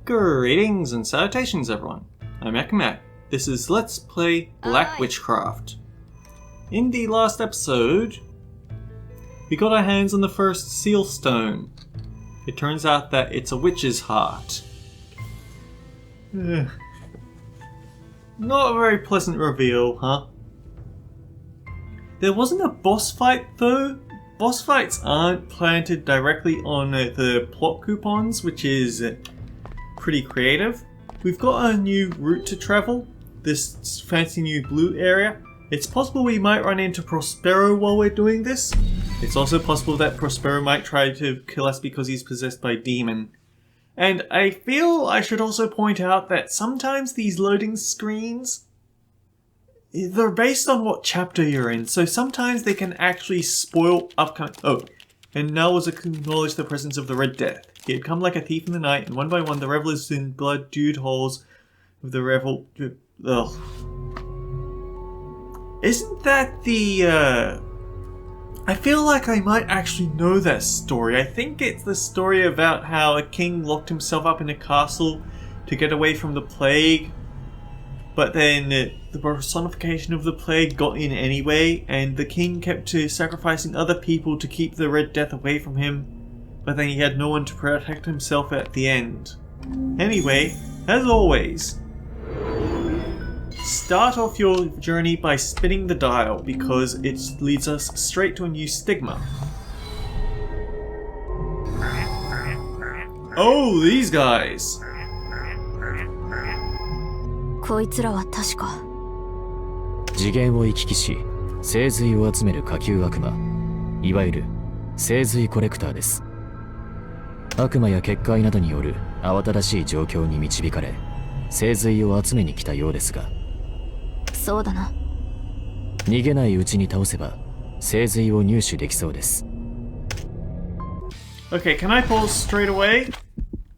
Greetings and salutations everyone, I'm Ekamat. This is Let's Play Black Witchcraft. In the last episode, we got our hands on the first seal stone. It turns out that it's a witch's heart. Not a very pleasant reveal, huh? There wasn't a boss fight though. Boss fights aren't planted directly on the plot coupons, which is pretty creative. We've got a new route to travel, this fancy new blue area. It's possible we might run into Prospero while we're doing this. It's also possible that Prospero might try to kill us because he's possessed by a demon. And I feel I should also point out that sometimes these loading screens, they're based on what chapter you're in, so sometimes they can actually spoil upcoming... Oh, and now was acknowledged the presence of the Red Death. He had come like a thief in the night, and one by one the revelers in blood-dewed halls of the revel... Ugh. Isn't that the, I feel like I might actually know that story. I think it's the story about how a king locked himself up in a castle to get away from the plague, but then the personification of the plague got in anyway, and the king kept sacrificing other people to keep the Red Death away from him, but then he had no one to protect himself at the end. Anyway, as always, start off your journey by spinning the dial, because it leads us straight to a new stigma. Oh, these guys! こいつらは確か次元を行き来し、聖髄を集める下級悪魔、いわゆる聖髄コレクターです。悪魔や結界などによる慌ただしい状況に導かれ、聖髄を集めに来たようですが、そうだな。逃げないうちに倒せば聖髄を入手できそうです。Okay, can I pause straight away?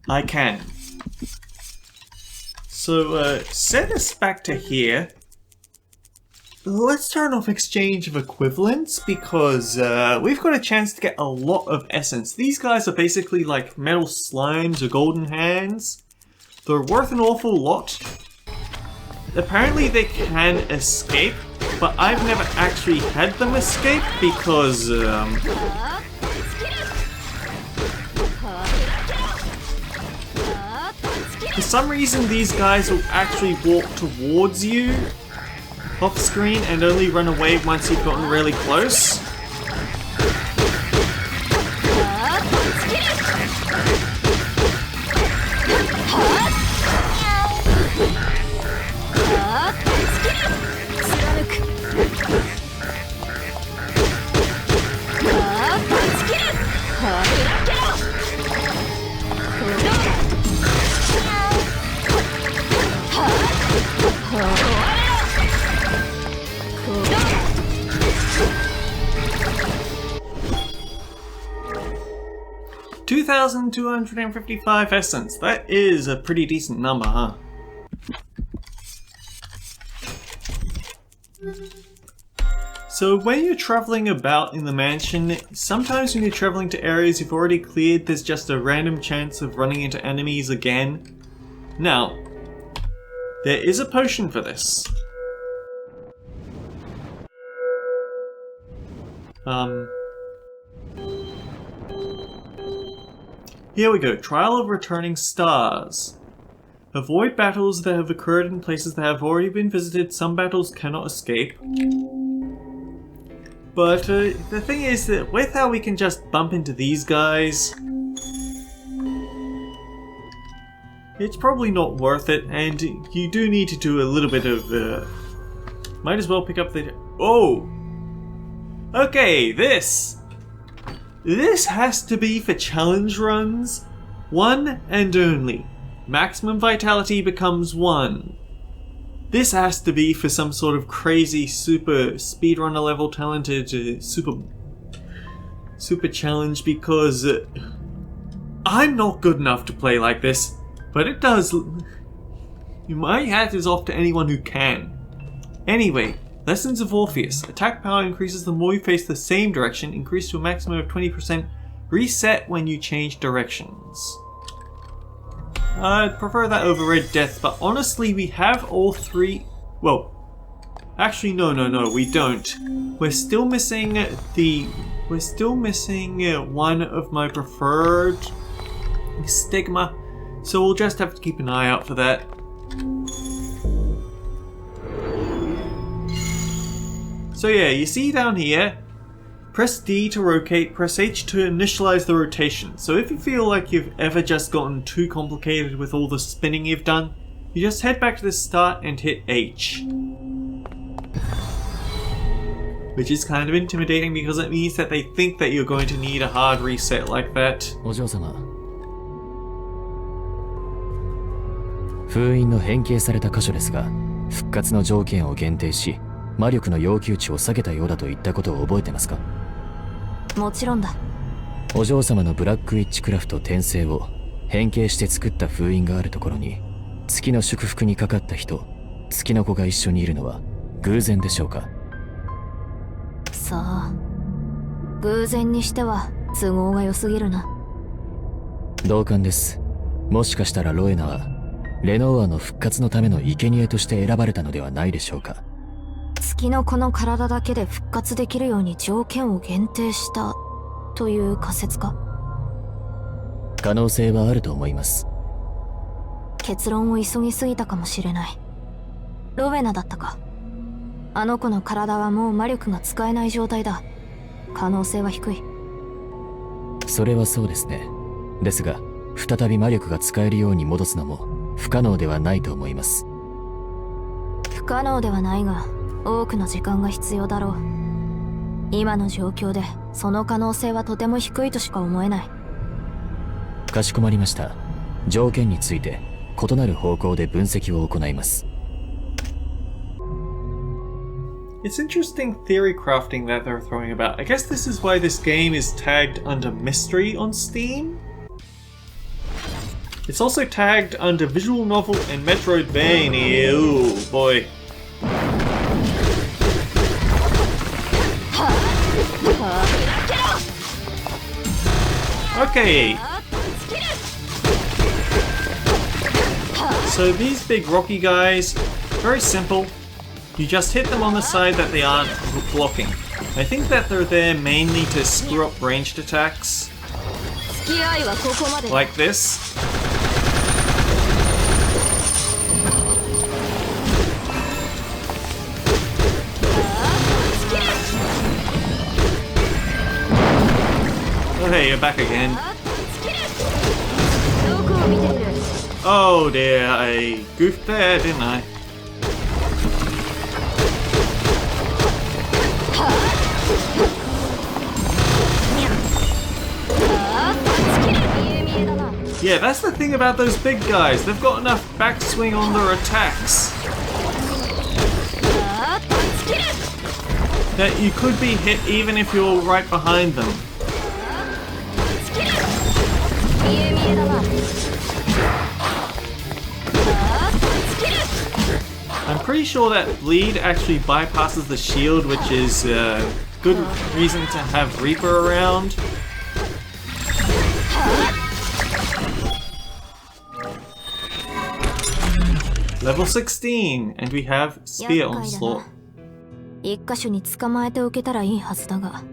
I can. So, set us back to here. Let's turn off exchange of equivalents, because we've got a chance to get a lot of essence. These guys are basically like metal slimes or golden hands. They're worth an awful lot. Apparently they can escape, but I've never actually had them escape because for some reason these guys will actually walk towards you off screen and only run away once you've gotten really close. $2,255 essence. That is a pretty decent number, huh? So when you're traveling about in the mansion, sometimes when you're traveling to areas you've already cleared, there's just a random chance of running into enemies again. Now, there is a potion for this. Here we go. Trial of Returning Stars. Avoid battles that have occurred in places that have already been visited. Some battles cannot escape. But the thing is that with how we can just bump into these guys, it's probably not worth it, and you do need to do a little bit of... might as well pick up the... Oh! Okay, this has to be for challenge runs. One and only. Maximum vitality becomes 1. This has to be for some sort of crazy super speedrunner level talented super challenge, because I'm not good enough to play like this, but it does. My hat is off to anyone who can. Anyway, Lessons of Orpheus. Attack power increases the more you face the same direction, increased to a maximum of 20%, reset when you change directions. I'd prefer that over Red Death, but honestly, we have all three. Well, actually, no, we don't. We're still missing one of my preferred stigma, so we'll just have to keep an eye out for that. So yeah, you see down here, press D to rotate, press H to initialize the rotation. So if you feel like you've ever just gotten too complicated with all the spinning you've done, you just head back to the start and hit H. Which is kind of intimidating because it means that they think that you're going to need a hard reset like that. お嬢様。封印の変形された箇所ですが、復活の条件を限定し、魔力の要求値を下げたようだと言ったことを覚えてますか？もちろんだ。お嬢様のブラックウィッチクラフト転生を変形して作った封印があるところに、月の祝福にかかった人、月の子が一緒にいるのは偶然でしょうか？さあ、偶然にしては都合が良すぎるな。同感です。もしかしたらロエナはレノーアの復活のための生贄として選ばれたのではないでしょうか。月の子の体だけで復活できるように条件を限定したという仮説か？可能性はあると思います。結論を急ぎすぎたかもしれない。ロウェナだったか。あの子の体はもう魔力が使えない状態だ。可能性は低い。それはそうですね。ですが再び魔力が使えるように戻すのも不可能ではないと思います。不可能ではないが多くの時間が必要だろう。今の状況でその可能性はとても低いとしか思えない。かしこまりました。条件について異なる方向で分析を行います。It's interesting theory crafting that they're throwing about. I guess this is why this game is tagged under Mystery on Steam. It's also tagged under Visual Novel and Metroidvania. Ooh, boy. Okay. So these big rocky guys, very simple. You just hit them on the side that they aren't blocking. I think that they're there mainly to screw up ranged attacks. Like this. Oh hey, you're back again. Oh dear, I goofed there, didn't I? Yeah, that's the thing about those big guys. They've got enough backswing on their attacks that you could be hit even if you're right behind them. I'm pretty sure that bleed actually bypasses the shield, which is a good reason to have Reaper around. Level 16, and we have Spear Onslaught. 一箇所に捕まえておけたらいいはずだが。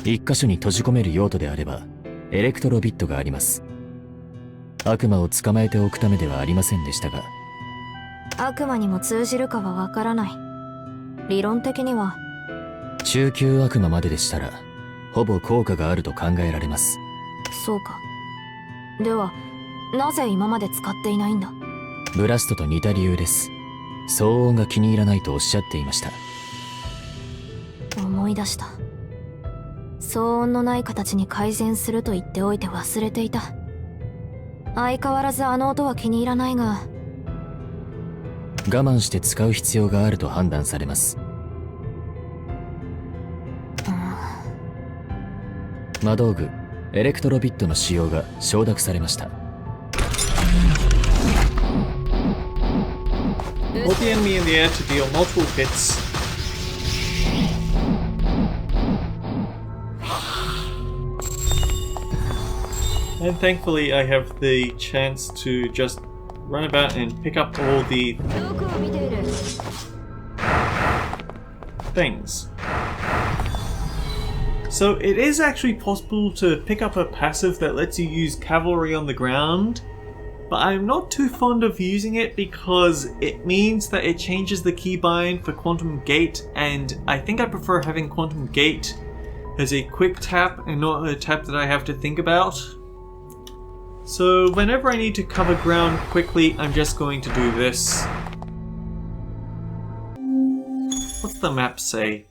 一箇所に閉じ込める用途であれば、エレクトロビットがあります。悪魔を捕まえておくためではありませんでしたが。悪魔にも通じるかはわからない。理論的には。中級悪魔まででしたら、ほぼ効果があると考えられます。そうか。では、なぜ今まで使っていないんだ？ブラストと似た理由です。騒音が気に入らないとおっしゃっていました。思い出した。騒音のない形に改善すると言っておいて忘れていた。相変わらずあの音は気に入らないが。我慢して使う必要があると判断されます。魔道具エレクトロビットの使用が承諾されました。Hold the enemy in the air to deal multiple hits. And thankfully I have the chance to just run about and pick up all the things. So it is actually possible to pick up a passive that lets you use cavalry on the ground, but I'm not too fond of using it because it means that it changes the keybind for Quantum Gate, and I think I prefer having Quantum Gate as a quick tap and not a tap that I have to think about. So whenever I need to cover ground quickly, I'm just going to do this. What's the map say?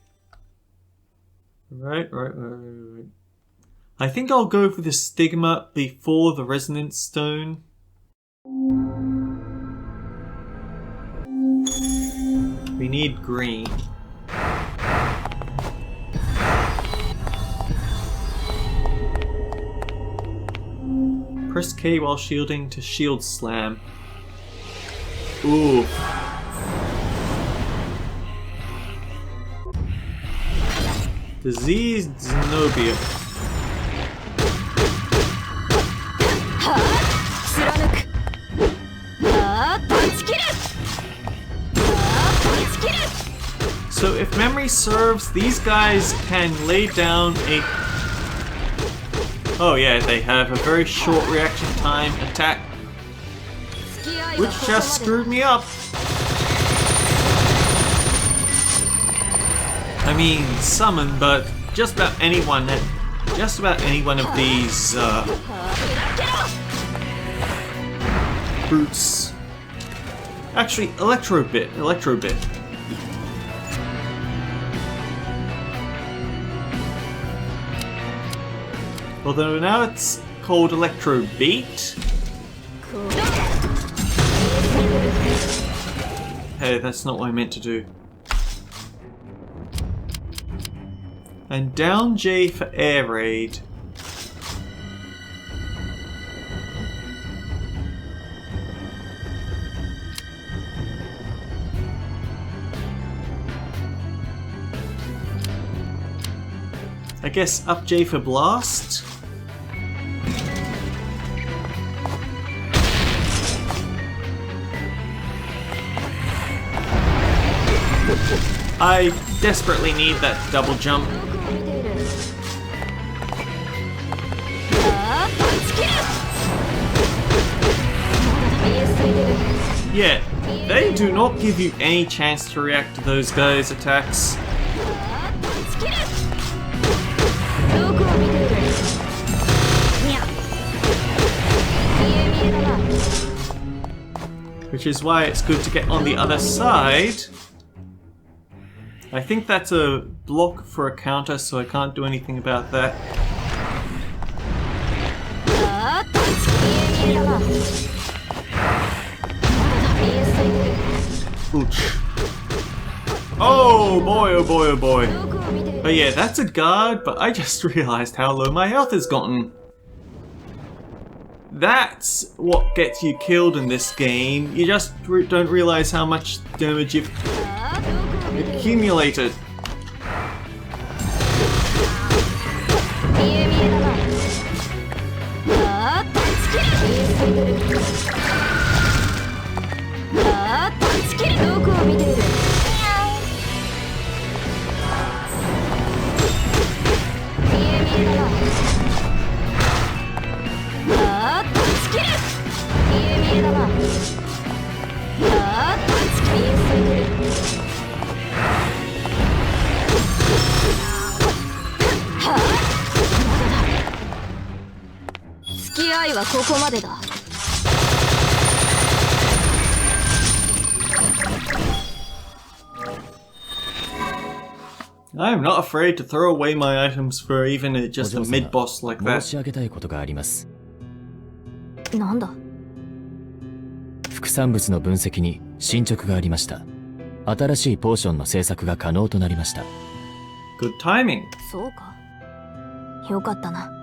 Right. I think I'll go for the Stigma before the Resonance Stone. We need green. Press K while shielding to shield slam. Ooh. Disease Zenobia. So if memory serves, these guys can lay down a... Oh yeah, they have a very short reaction time attack, which just screwed me up. I mean, summon, but just about any one of these brutes. Actually, Electro Bit. Although now it's called Electro Beat. Hey, that's not what I meant to do. And down J for Air Raid. I guess up J for Blast. I desperately need that double jump. Yeah, they do not give you any chance to react to those guys' attacks. Which is why it's good to get on the other side. I think that's a block for a counter, so I can't do anything about that. Ouch. Oh boy, oh boy, oh boy. But yeah, that's a guard, but I just realized how low my health has gotten. That's what gets you killed in this game. You just don't realize how much damage you've accumulated. I'm not afraid to throw away my items for even just a mid-boss like that. 申し上げたいことがあります。なんだ？副産物の分析に進捗がありました。新しいポーションの製作が可能となりました。Good timing. そうか。よかったな。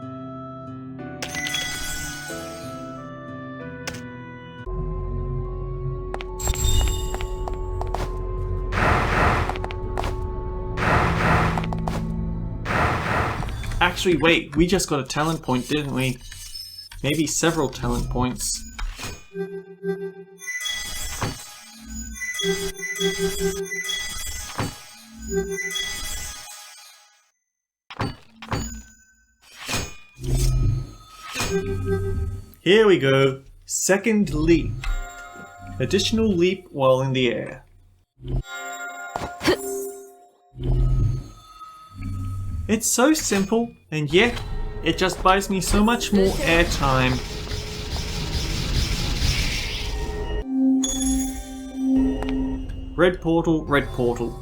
Actually, wait, we just got a talent point, didn't we? Maybe several talent points. Here we go. Second leap. Additional leap while in the air. It's so simple, and yet it just buys me so much more airtime. Red portal, red portal.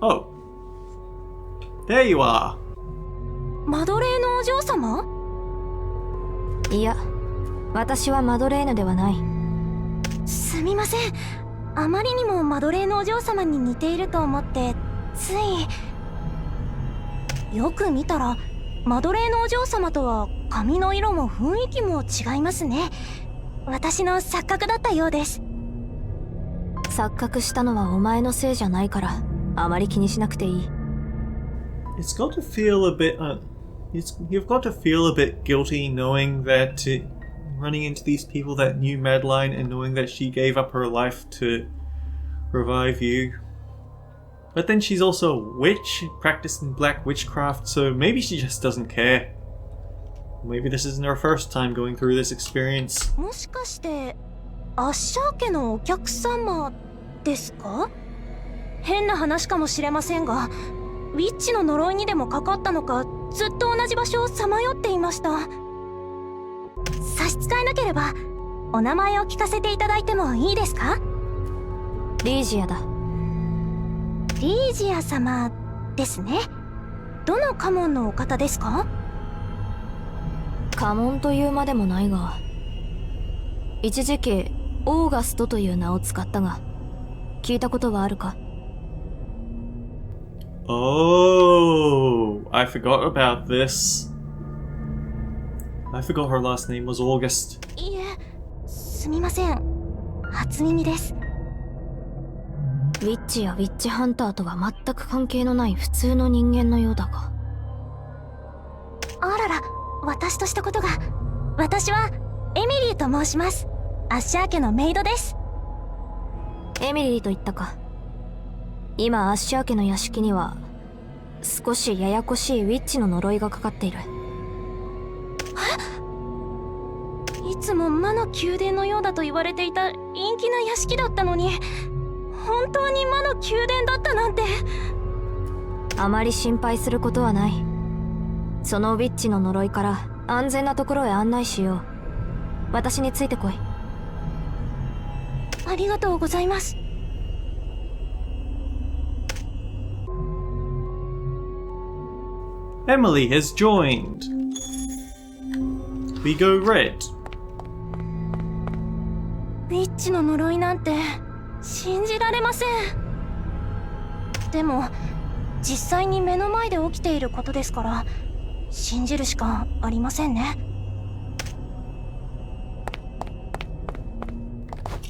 Oh. There you are. マドレーヌお嬢様？いや、私はマドレーヌではない。すみません。あまりにもマドレーヌお嬢様に似ていると思って、つい。よく見たら、マドレーヌお嬢様とは髪の色も雰囲気も違いますね。私の錯覚だったようです。錯覚したのはお前のせいじゃないから、あまり気にしなくていい。It's got to feel a bit. You've got to feel a bit guilty knowing that running into these people that knew Madeline and knowing that she gave up her life to revive you. But then she's also a witch, practicing black witchcraft, so maybe she just doesn't care. Maybe this isn't her first time going through this experience. もしかして、アッシャー家のお客様ですか？変な話かもしれませんが、ウィッチの呪いにでもかかったのか、ずっと同じ場所をさまよっていました。差し支えなければ、お名前を聞かせていただいてもいいですか？リージアだ。リージア様ですね。どの家紋のお方ですか？家紋というまでもないが、一時期オーガストという名を使ったが、聞いたことはあるか？Oh, I forgot about this. I forgot her last name was August. いいえ、すみません。初耳です。ウィッチやウィッチハンターとは全く関係のない普通の人間のようだが。あらら、私としたことが。私はエミリーと申します。アッシャー家のメイドです。エミリーと言ったか。今アッシャー家の屋敷には少しややこしいウィッチの呪いがかかっている。いつも魔の宮殿のようだと言われていた陰気な屋敷だったのに、本当に魔の宮殿だったなんて。あまり心配することはない。そのウィッチの呪いから安全なところへ案内しよう。私についてこい。ありがとうございます。Emily has joined. We go red. ウィッチの呪いなんて信じられません。でも実際に目の前で起きていることですから信じるしかありませんね。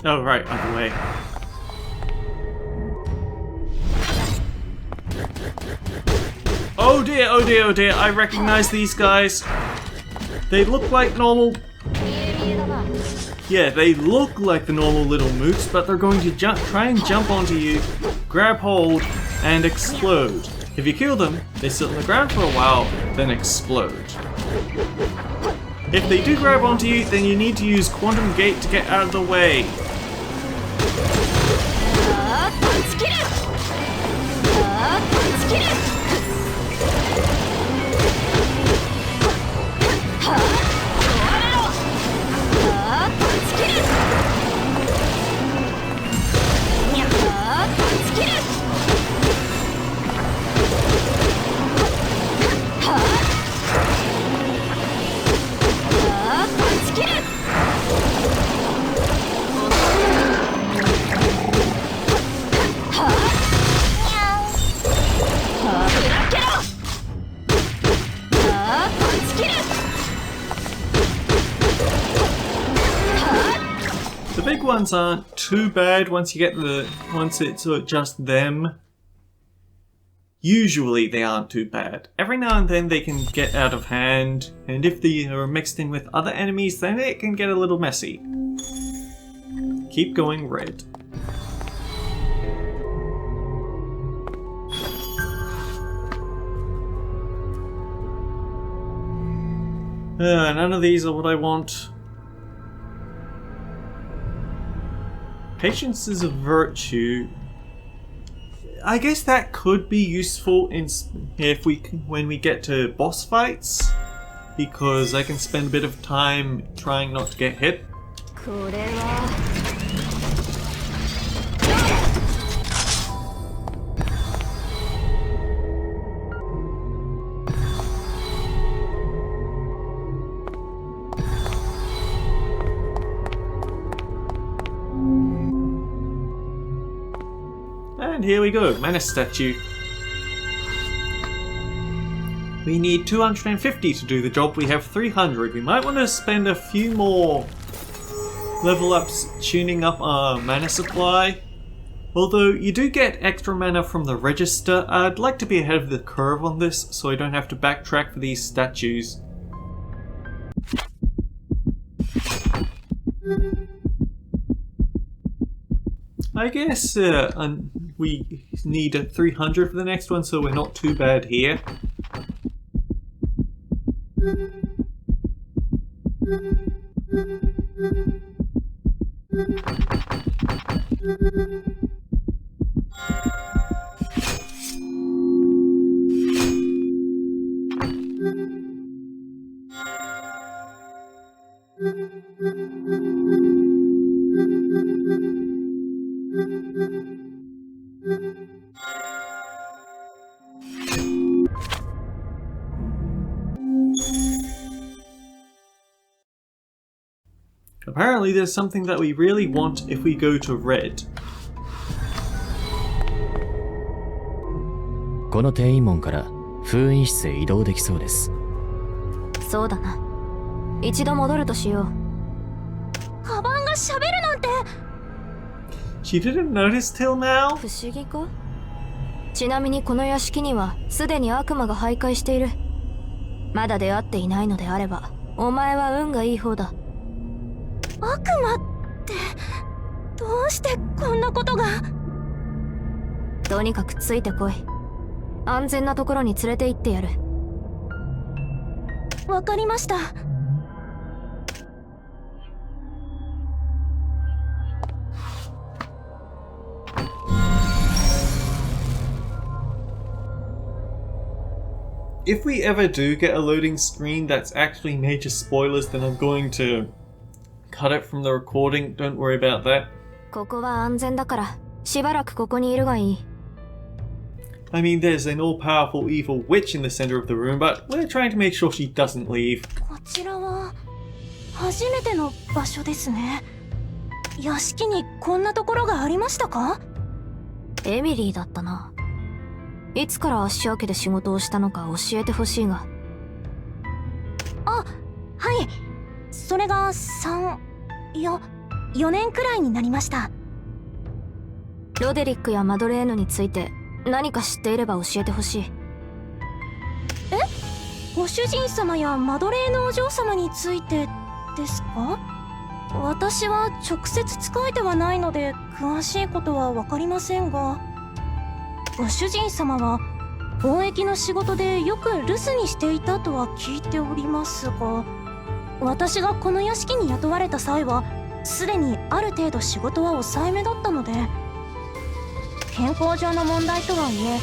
Oh, right, other way. Oh dear, oh dear, oh dear, I recognize these guys. They look like normal... Yeah, they look like the normal little mooks, but they're going to try and jump onto you, grab hold, and explode. If you kill them, they sit on the ground for a while, then explode. If they do grab onto you, then you need to use Quantum Gate to get out of the way. The big ones aren't too bad once it's just them. usually they aren't too bad. Every now and then they can get out of hand, and if they are mixed in with other enemies, then it can get a little messy. Keep going red. None of these are what I want. Patience is a virtue. I guess that could be useful when we get to boss fights, because I can spend a bit of time trying not to get hit. And here we go, mana statue. We need 250 to do the job, we have 300. We might want to spend a few more level ups tuning up our mana supply. Although you do get extra mana from the register, I'd like to be ahead of the curve on this so I don't have to backtrack for these statues. I guess we need 300 for the next one, so we're not too bad here. Apparently there's something that we really want if we go to red. この転移門から封印室へ移動できそうです。そうだな。一度戻るとしよう。カバンが喋るなんて。She didn't notice till now? 不思議か？ちなみにこの屋敷にはすでに悪魔が徘徊している。まだ出会っていないのであれば、お前は運がいい方だ。悪魔ってどうしてこんなことが。とにかくついてこい。安全なところに連れて行ってやる。わかりました。If we ever do get a loading screen that's actually major spoilers, then I'm going to cut it from the recording. Don't worry about that. ここは安全だから、しばらくここにいるがいい。I mean, there's an all-powerful evil witch in the center of the room, but we're trying to make sure she doesn't leave. こちらは初めての場所ですね。屋敷にこんなところがありましたか？エミリーだったな。いつから足明けで仕事をしたのか教えてほしいが。あ、はい。それが4年くらいになりました。ロデリックやマドレーヌについて何か知っていれば教えてほしい。え？ご主人様やマドレーヌお嬢様についてですか？私は直接仕えてはないので詳しいことは分かりませんが、ご主人様は貿易の仕事でよく留守にしていたとは聞いておりますが、私がこの屋敷に雇われた際はすでにある程度仕事は抑えめだったので、健康上の問題とはいえ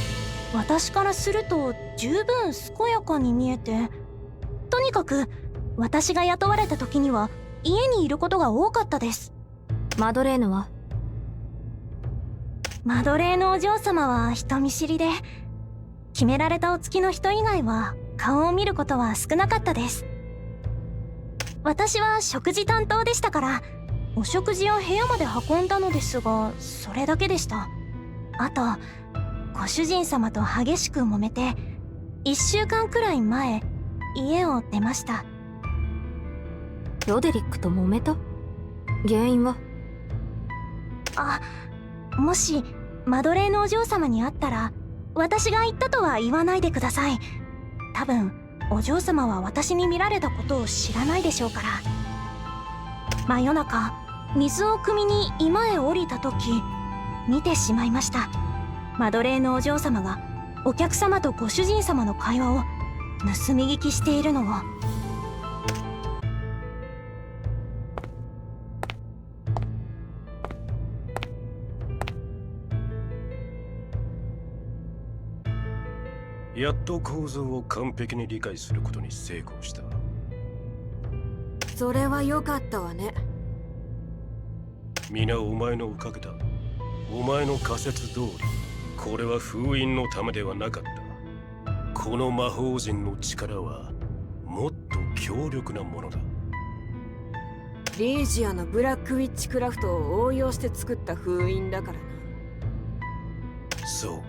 私からすると十分健やかに見えて、とにかく私が雇われた時には家にいることが多かったです。マドレーヌは？マドレーヌお嬢様は人見知りで、決められたお付きの人以外は顔を見ることは少なかったです。私は食事担当でしたから、お食事を部屋まで運んだのですが、それだけでした。あと、ご主人様と激しく揉めて、1週間くらい前、家を出ました。ロデリックと揉めた？原因は？もしマドレーヌお嬢様に会ったら、私が言ったとは言わないでください。多分お嬢様は私に見られたことを知らないでしょうから。真夜中水を汲みに居間へ降りた時見てしまいました。マドレーヌお嬢様がお客様とご主人様の会話を盗み聞きしているのを。やっと構造を完璧に理解することに成功した。それは良かったわね。皆お前のおかげだ。お前の仮説通り、これは封印のためではなかった。この魔法陣の力はもっと強力なものだ。リージアのブラックウィッチクラフトを応用して作った封印だからな。そ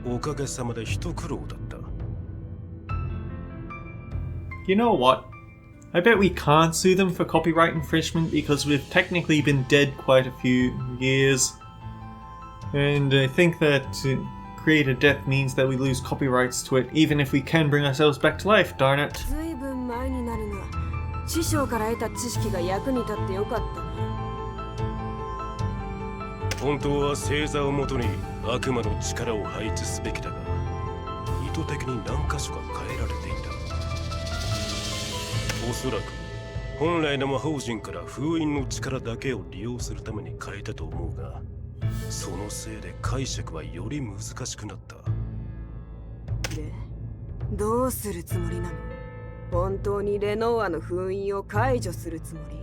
う、おかげさまで一苦労だった。 You know what? I bet we can't sue them for copyright infringement because we've technically been dead quite a few years. And I think that creator death means that we lose copyrights to it even if we can bring ourselves back to life, darn it. ずいぶん前になるが、師匠から得た知識が役に立ってよかったな。本当は星座をもとに悪魔の力を配置すべきだが、意図的に何箇所か変えられていた。おそらく本来の魔法陣から封印の力だけを利用するために変えたと思うが、そのせいで解釈はより難しくなった。で、どうするつもりなの？本当にレノーアの封印を解除するつもり？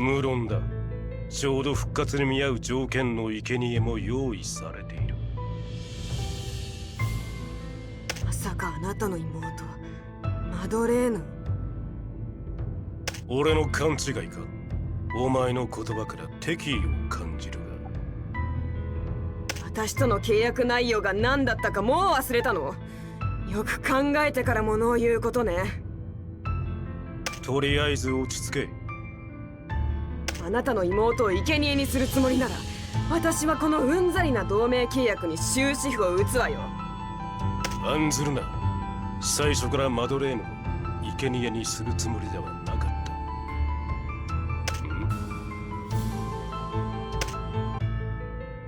無論だ。ちょうど復活に見合う条件の生贄も用意されている。まさかあなたの妹、マドレーヌ？俺の勘違いか？お前の言葉から敵意を感じるが。私との契約内容が何だったかもう忘れたの？よく考えてから物を言うことね。とりあえず落ち着け。あなたの妹を生贄にするつもりなら、私はこのうんざりな同盟契約に終止符を打つわよ。案ずるな。最初からマドレーヌを生贄にするつもりではなかった。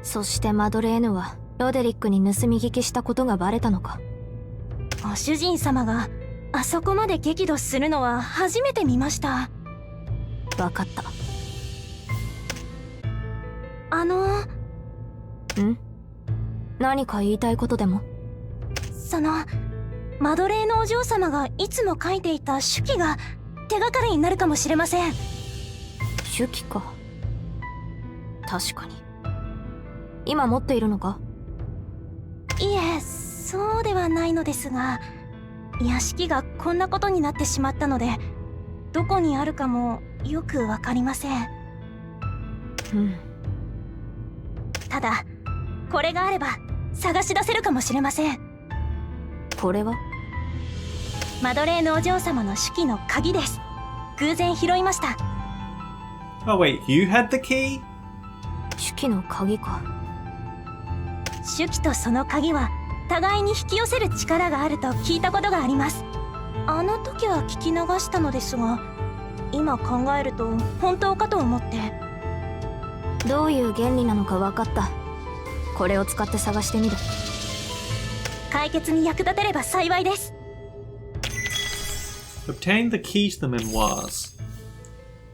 そしてマドレーヌはロデリックに盗み聞きしたことがバレたのか。ご主人様があそこまで激怒するのは初めて見ました。わかった。何か言いたいことでも？マドレーヌお嬢様がいつも書いていた手記が手がかりになるかもしれません。手記か。確かに。今持っているのか？いえ、そうではないのですが、屋敷がこんなことになってしまったので、どこにあるかもよくわかりません。ただ、これがあれば探し出せるかもしれません。これは？マドレーヌお嬢様の手記の鍵です。偶然拾いました。Oh wait, you had the key? 手記の鍵か。手記とその鍵は互いに引き寄せる力があると聞いたことがあります。あの時は聞き流したのですが、今考えると本当かと思って。どういう原理なのか分かった。これを使って探してみる。解決に役立てれば幸いです。 Obtain the key to the memoirs.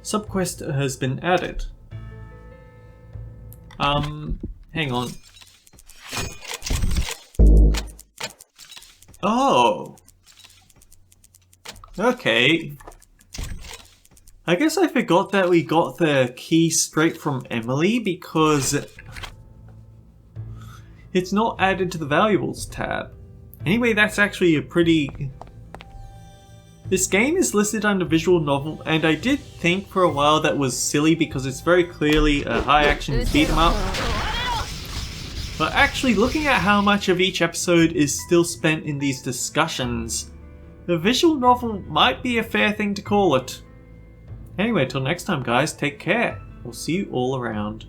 Subquest has been added. Hang on. Oh. Okay. I guess I forgot that we got the key straight from Emily because it's not added to the valuables tab. Anyway, that's actually a pretty... This game is listed under visual novel, and I did think for a while that was silly because it's very clearly a high action beat 'em up. But actually, looking at how much of each episode is still spent in these discussions, the visual novel might be a fair thing to call it. Anyway, till next time guys, take care. We'll see you all around.